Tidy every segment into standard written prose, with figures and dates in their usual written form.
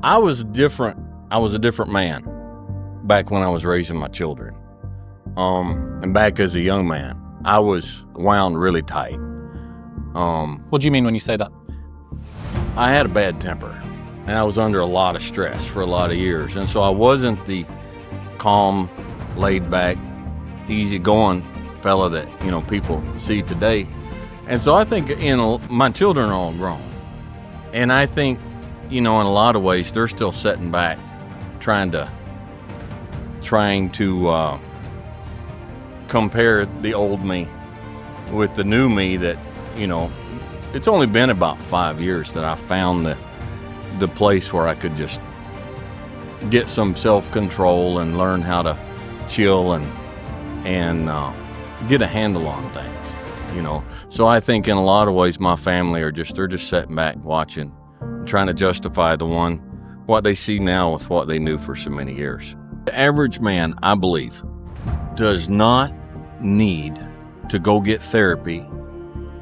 I was different. I was a different man back when I was raising my children. And back as a young man, I was wound really tight. What do you mean when you say that? I had a bad temper, and I was under a lot of stress for a lot of years. And so I wasn't the calm, laid-back, easy-going fella that, people see today. And so I think, my children are all grown. And I think, in a lot of ways, they're still sitting back trying to compare the old me with the new me that, it's only been about 5 years that I found the place where I could just get some self-control and learn how to chill and get a handle on things, So I think in a lot of ways my family they're just sitting back watching, trying to justify what they see now with what they knew for so many years. The average man, I believe, does not need to go get therapy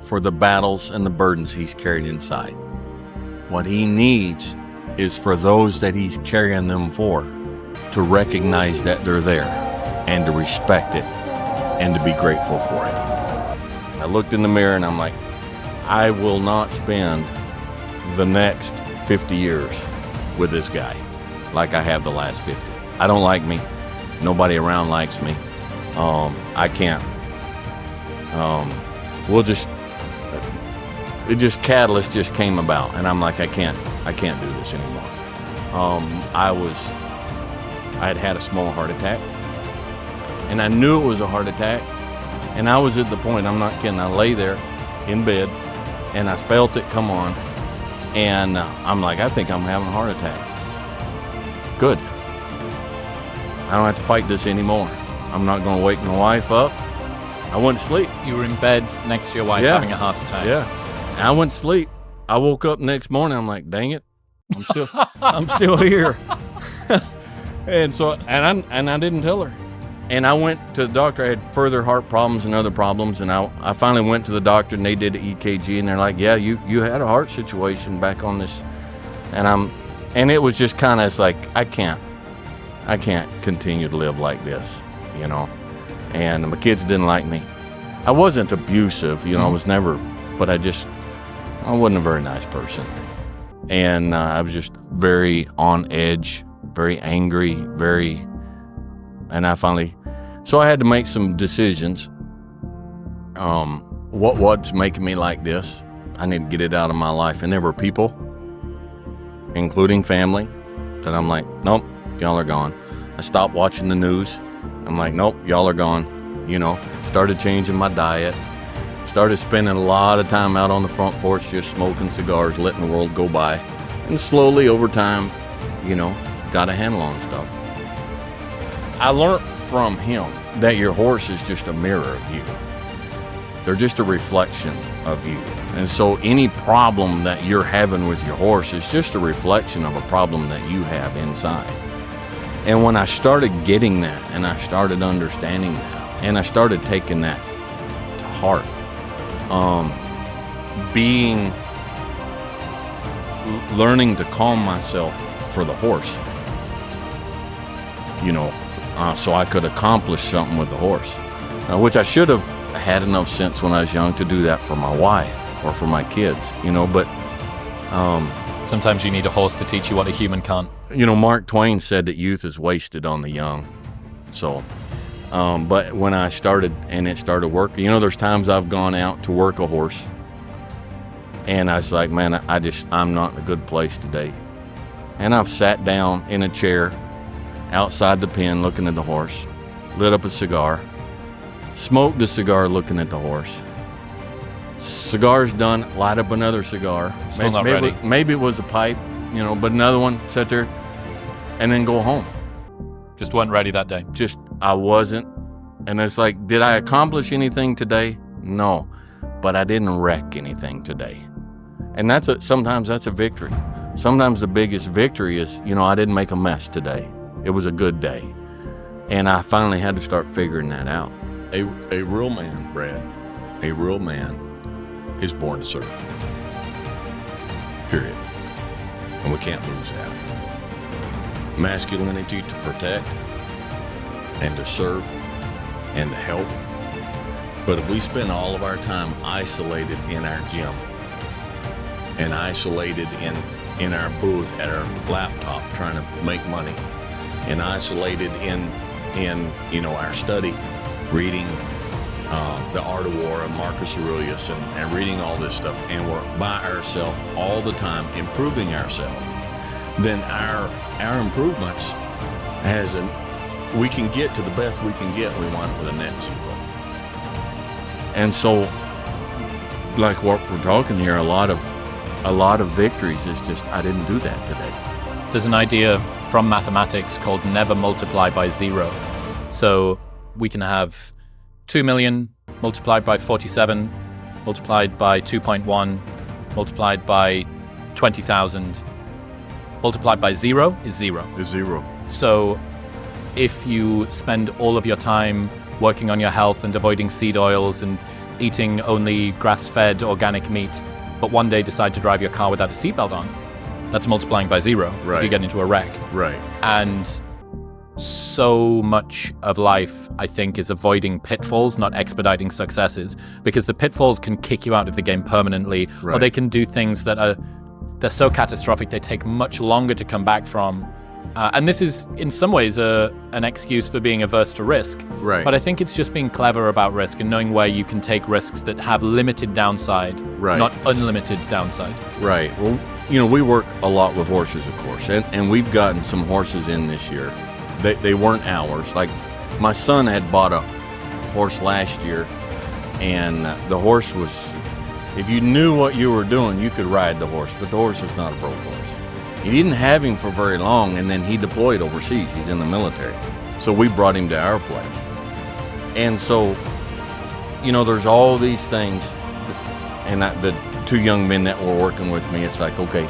for the battles and the burdens he's carried inside. What he needs is for those that he's carrying them for to recognize that they're there and to respect it and to be grateful for it. I looked in the mirror and I'm like, I will not spend the next 50 years with this guy like I have the last 50. I don't like me. Nobody around likes me. I can't. Catalyst just came about, and I'm like, I can't do this anymore. I had a small heart attack, and I knew it was a heart attack, and I was at the point, I'm not kidding, I lay there in bed, and I felt it come on, and I'm like, I think I'm having a heart attack. Good. I don't have to fight this anymore. I'm not going to wake my wife up. I went to sleep. You were in bed next to your wife having a heart attack. Yeah. And I went to sleep. I woke up next morning. I'm like, dang it, I'm still here. And so, and I didn't tell her. And I went to the doctor. I had further heart problems and other problems. And I finally went to the doctor, and they did an EKG, and they're like, yeah, you had a heart situation back on this. And it was just kind of, it's like, I can't continue to live like this, And my kids didn't like me. I wasn't abusive, I was never, but I wasn't a very nice person. And I was just very on edge, very angry, and so I had to make some decisions. What's making me like this? I need to get it out of my life. And there were people, including family, that I'm like, nope, y'all are gone. I stopped watching the news. I'm like, nope, y'all are gone. Started changing my diet. Started spending a lot of time out on the front porch just smoking cigars, letting the world go by. And slowly over time, got a handle on stuff. I learned from him that your horse is just a mirror of you. They're just a reflection of you. And so any problem that you're having with your horse is just a reflection of a problem that you have inside. And when I started getting that, and I started understanding that, and I started taking that to heart, learning to calm myself for the horse, so I could accomplish something with the horse, which I should have had enough sense when I was young to do that for my wife or for my kids, but sometimes you need a horse to teach you what a human can't. Mark Twain said that youth is wasted on the young. So, but when I started and it started working, there's times I've gone out to work a horse and I was like, man, I'm not in a good place today. And I've sat down in a chair outside the pen looking at the horse, lit up a cigar, smoked a cigar looking at the horse. Cigar's done, light up another cigar. Still not ready. Maybe it was a pipe, but another one, sit there, and then go home. Just weren't ready that day. I wasn't. And it's like, did I accomplish anything today? No. But I didn't wreck anything today. And sometimes that's a victory. Sometimes the biggest victory is, I didn't make a mess today. It was a good day. And I finally had to start figuring that out. A real man, Brad, a real man is born to serve. Period. and we can't lose that. Masculinity to protect and to serve and to help. But if we spend all of our time isolated in our gym and isolated in our booth at our laptop trying to make money, and isolated in our study, reading The Art of War and Marcus Aurelius and reading all this stuff, and we're by ourselves all the time improving ourselves, then our improvements we can get to the best we can get. We want it with a net zero. And so, like what we're talking here, a lot of victories is just, I didn't do that today. There's an idea from mathematics called never multiply by zero. So we can have 2 million multiplied by 47, multiplied by 2.1, multiplied by 20,000. Multiplied by zero is zero. Is zero. So if you spend all of your time working on your health and avoiding seed oils and eating only grass-fed organic meat, but one day decide to drive your car without a seatbelt on, that's multiplying by zero. Right. If you get into a wreck. Right. And so much of life, I think, is avoiding pitfalls, not expediting successes, because the pitfalls can kick you out of the game permanently, right. Or they can do things that they're so catastrophic they take much longer to come back from. And this is, in some ways, an excuse for being averse to risk. Right. But I think it's just being clever about risk and knowing where you can take risks that have limited downside, right. Not unlimited downside. Right. Well, we work a lot with horses, of course, and we've gotten some horses in this year. They weren't ours. Like, my son had bought a horse last year, and the horse was, if you knew what you were doing, you could ride the horse, but the horse was not a broke horse. He didn't have him for very long, and then he deployed overseas. He's in the military. So we brought him to our place. And so, there's all these things, and the two young men that were working with me, it's like, okay,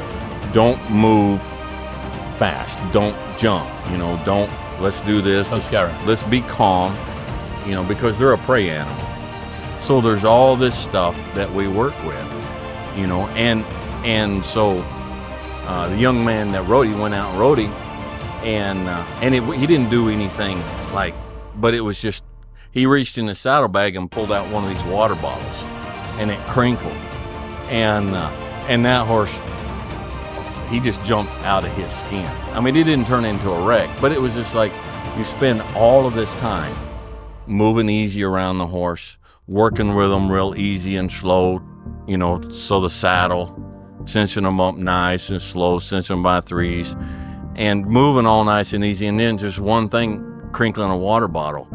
don't move fast. Don't jump. Let's do this. Don't scare him. Let's be calm, because they're a prey animal. So there's all this stuff that we work with, and so the young man that rode, he went out and rode him, and he didn't do anything but it was just, he reached in the saddlebag and pulled out one of these water bottles, and it crinkled, and that horse, he just jumped out of his skin. I mean, he didn't turn into a wreck, but it was just like, you spend all of this time moving easy around the horse, working with them real easy and slow, so the saddle, cinching them up nice and slow, cinching them by threes, and moving all nice and easy, and then just one thing, crinkling a water bottle,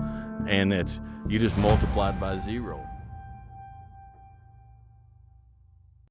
and you just multiplied by zero.